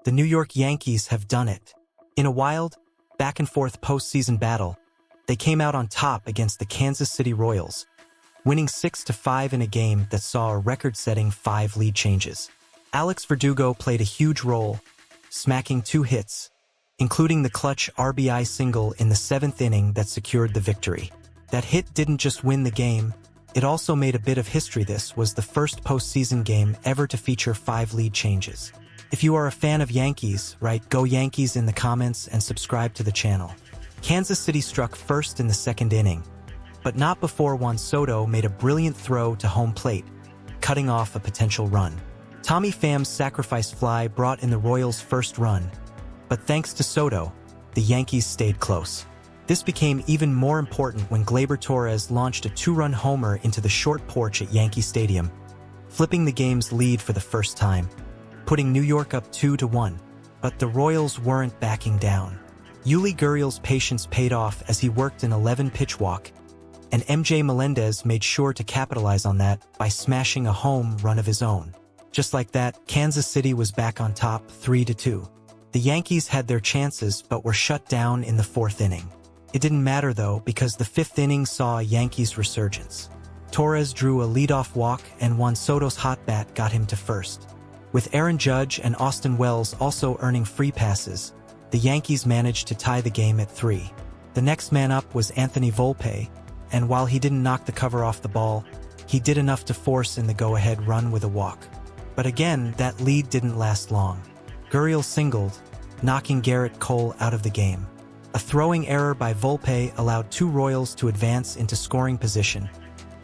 The New York Yankees have done it. In a wild, back-and-forth postseason battle, they came out on top against the Kansas City Royals, winning 6-5 in a game that saw a record-setting 5 lead changes. Alex Verdugo played a huge role, smacking 2 hits, including the clutch RBI single in the 7th inning that secured the victory. That hit didn't just win the game, it also made a bit of history. This was the first postseason game ever to feature 5 lead changes. If you are a fan of Yankees, write "Go Yankees" in the comments and subscribe to the channel. Kansas City struck first in the 2nd inning, but not before Juan Soto made a brilliant throw to home plate, cutting off a potential run. Tommy Pham's sacrifice fly brought in the Royals' first run, but thanks to Soto, the Yankees stayed close. This became even more important when Gleyber Torres launched a 2-run homer into the short porch at Yankee Stadium, flipping the game's lead for the first time, putting New York up 2-1. But the Royals weren't backing down. Yuli Gurriel's patience paid off as he worked an 11-pitch walk, and MJ Melendez made sure to capitalize on that by smashing a home run of his own. Just like that, Kansas City was back on top 3-2. The Yankees had their chances but were shut down in the 4th inning. It didn't matter though, because the 5th inning saw a Yankees resurgence. Torres drew a leadoff walk and Juan Soto's hot bat got him to first. With Aaron Judge and Austin Wells also earning free passes, the Yankees managed to tie the game at 3. The next man up was Anthony Volpe, and while he didn't knock the cover off the ball, he did enough to force in the go-ahead run with a walk. But again, that lead didn't last long. Gurriel singled, knocking Garrett Cole out of the game. A throwing error by Volpe allowed 2 Royals to advance into scoring position,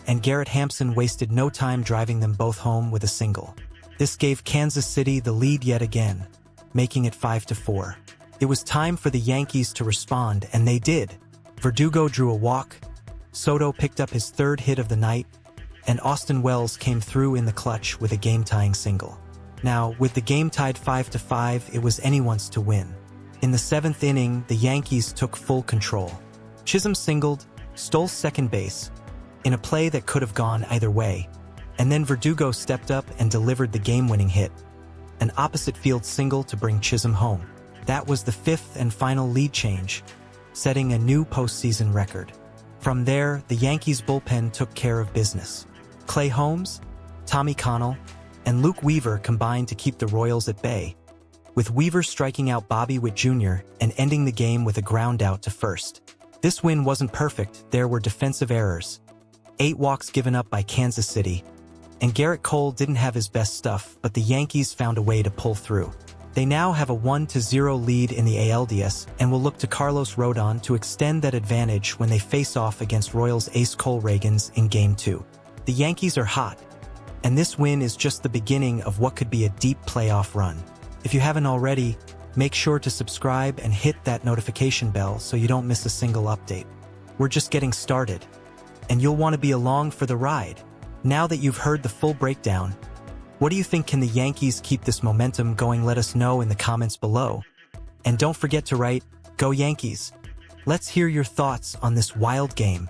and Garrett Hampson wasted no time driving them both home with a single. This gave Kansas City the lead yet again, making it 5-4. It was time for the Yankees to respond, and they did. Verdugo drew a walk, Soto picked up his 3rd hit of the night, and Austin Wells came through in the clutch with a game-tying single. Now, with the game tied 5-5, it was anyone's to win. In the 7th inning, the Yankees took full control. Chisholm singled, stole second base, in a play that could have gone either way, and then Verdugo stepped up and delivered the game-winning hit, an opposite field single to bring Chisholm home. That was the 5th and final lead change, setting a new postseason record. From there, the Yankees bullpen took care of business. Clay Holmes, Tommy Connell, and Luke Weaver combined to keep the Royals at bay, with Weaver striking out Bobby Witt Jr. and ending the game with a ground out to first. This win wasn't perfect. There were defensive errors, 8 walks given up by Kansas City, and Garrett Cole didn't have his best stuff, but the Yankees found a way to pull through. They now have a 1-0 lead in the ALDS and will look to Carlos Rodon to extend that advantage when they face off against Royals ace Cole Ragans in Game 2. The Yankees are hot, and this win is just the beginning of what could be a deep playoff run. If you haven't already, make sure to subscribe and hit that notification bell so you don't miss a single update. We're just getting started, and you'll want to be along for the ride. Now that you've heard the full breakdown, what do you think? Can the Yankees keep this momentum going? Let us know in the comments below. And don't forget to write, "Go Yankees." Let's hear your thoughts on this wild game.